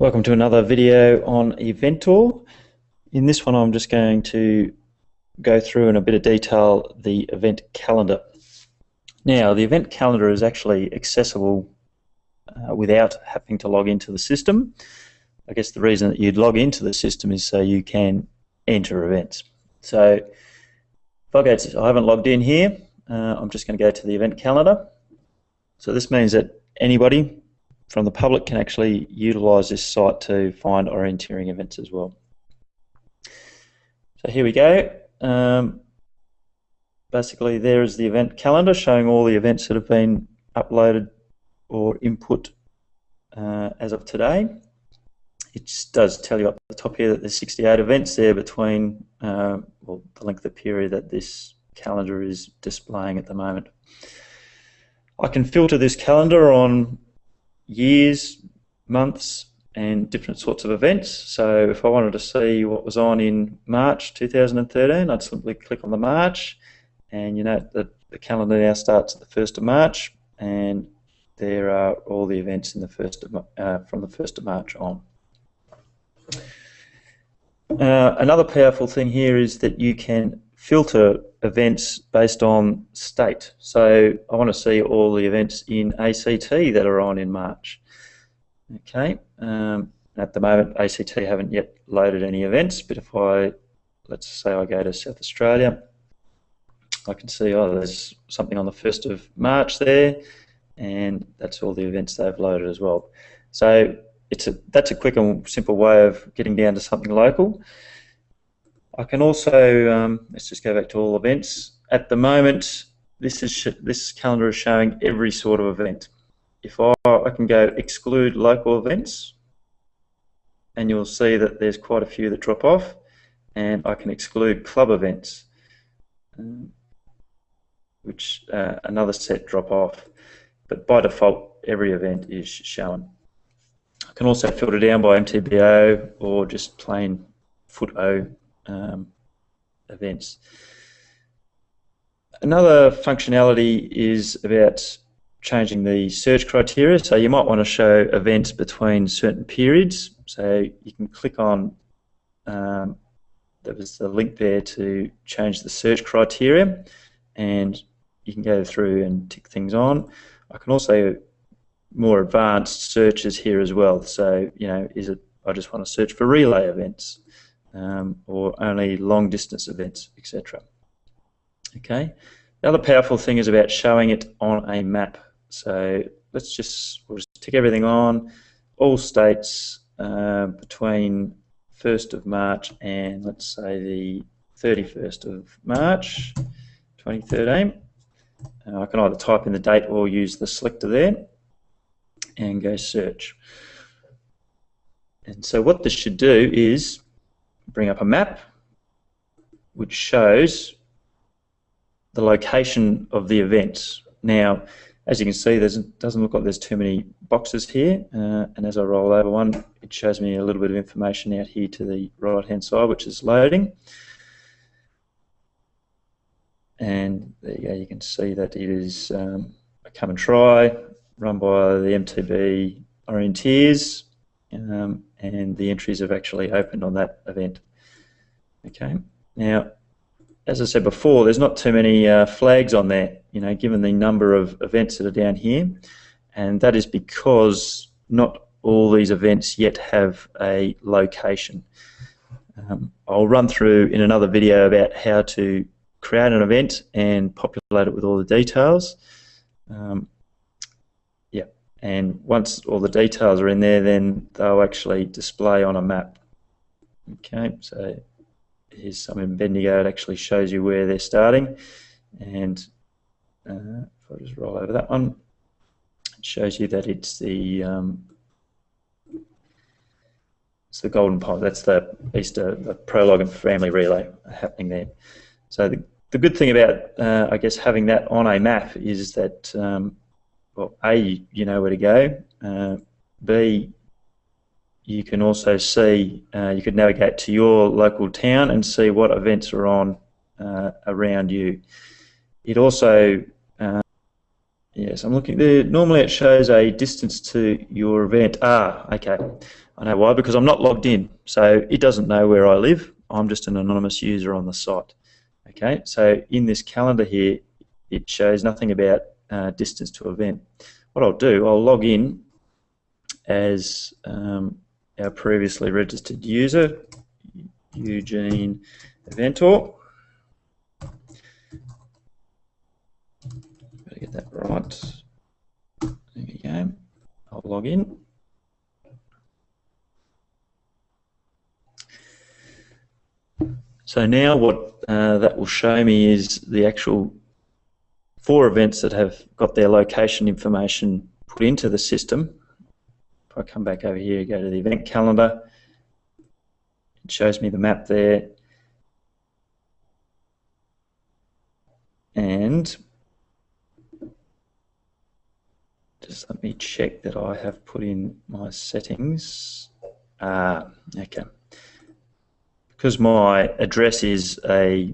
Welcome to another video on Eventor. In this one I'm just going to go through in a bit of detail the event calendar. Now the event calendar is actually accessible without having to log into the system. I guess the reason that you'd log into the system is so you can enter events. So if I haven't logged in here, I'm just going to go to the event calendar. So this means that anybody from the public can actually utilize this site to find orienteering events as well. So here we go. Basically there is the event calendar showing all the events that have been uploaded or input as of today. It does tell you up the top here that there's 68 events there between the length of period that this calendar is displaying at the moment. I can filter this calendar on years, months, and different sorts of events. So if I wanted to see what was on in March 2013, I'd simply click on the March, and you know that the calendar now starts at the 1st of March, and there are all the events in the from the 1st of March on. Another powerful thing here is that you can filter events based on state. So I want to see all the events in ACT that are on in March. Okay, at the moment ACT haven't yet loaded any events, but if let's say I go to South Australia, I can see, oh, there's something on the 1st of March there, and that's all the events they've loaded as well. So that's a quick and simple way of getting down to something local. I can also, let's just go back to all events. At the moment, this calendar is showing every sort of event. If I can go exclude local events, and you'll see that there's quite a few that drop off, and I can exclude club events, which another set drop off, but by default every event is shown. I can also filter down by MTBO or just plain foot-O events. Another functionality is about changing the search criteria. So you might want to show events between certain periods. So you can click on, there was the link there to change the search criteria, and you can go through and tick things on. I can also more advanced searches here as well. So, you know, I just want to search for relay events, or only long distance events, etc. Okay. The other powerful thing is about showing it on a map. So we'll just tick everything on, all states between 1st of March and let's say the 31st of March 2013. I can either type in the date or use the selector there and go search. And so what this should do is bring up a map which shows the location of the events. Now, as you can see, it doesn't look like there's too many boxes here, and as I roll over one, it shows me a little bit of information out here to the right-hand side, which is loading. And there you go, you can see that it is a come and try, run by the MTB orienteers, and the entries have actually opened on that event. Okay. Now, as I said before, there's not too many flags on there, you know, given the number of events that are down here, and that is because not all these events yet have a location. I'll run through in another video about how to create an event and populate it with all the details. Yeah, and once all the details are in there, then they'll actually display on a map. Okay, so here's some in Bendigo. It actually shows you where they're starting, and if I just roll over that one, it shows you that it's the Golden Pond. That's the Easter, the prologue and family relay happening there. So the good thing about I guess having that on a map is that well, A, you know where to go. B, you can also see, you could navigate to your local town and see what events are on around you. It also, yes, I'm looking there, normally it shows a distance to your event. Okay, I know why, because I'm not logged in, so it doesn't know where I live. I'm just an anonymous user on the site. Okay, so in this calendar here, it shows nothing about distance to event. What I'll do, I'll log in as our previously registered user, Eugene Eventor. Better get that right. There we go. I'll log in. So now what that will show me is the actual 4 events that have got their location information put into the system. If I come back over here, go to the event calendar, it shows me the map there. And just let me check that I have put in my settings. Okay. Because my address is a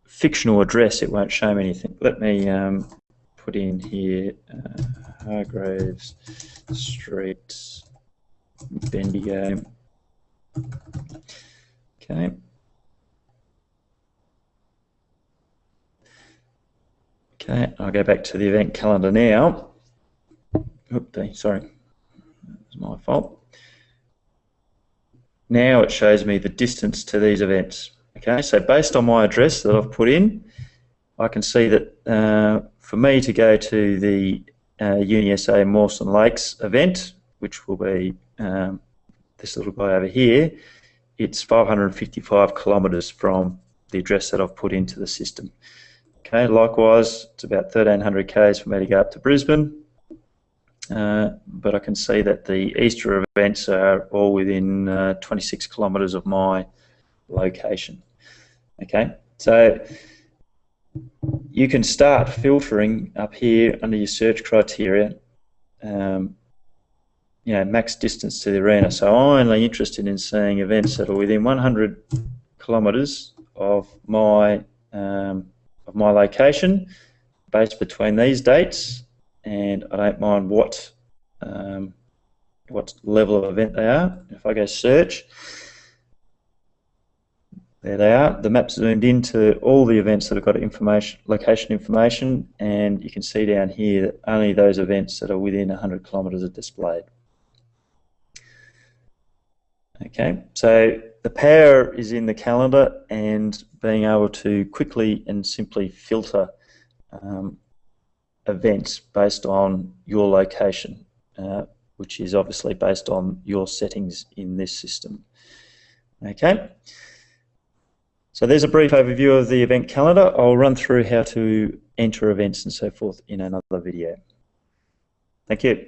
fictional address, it won't show me anything. Let me put in here Hargraves Street, Bendigo. Okay. Okay, I'll go back to the event calendar now. Oopsie, sorry, that was my fault. Now it shows me the distance to these events. Okay, so based on my address that I've put in, I can see that for me to go to the UniSA Mawson Lakes event, which will be this little guy over here, it's 555 kilometres from the address that I've put into the system. Okay, likewise, it's about 1,300 k's for me to go up to Brisbane. But I can see that the Easter events are all within 26 kilometres of my location. Okay, so you can start filtering up here under your search criteria, you know, max distance to the arena. So I'm only interested in seeing events that are within 100 kilometres of my location, based between these dates. And I don't mind what level of event they are. If I go search, there they are. The map's zoomed into all the events that have got location information, and you can see down here that only those events that are within 100 kilometres are displayed. Okay, so the power is in the calendar and being able to quickly and simply filter events based on your location, which is obviously based on your settings in this system. Okay, so there's a brief overview of the event calendar. I'll run through how to enter events and so forth in another video. Thank you.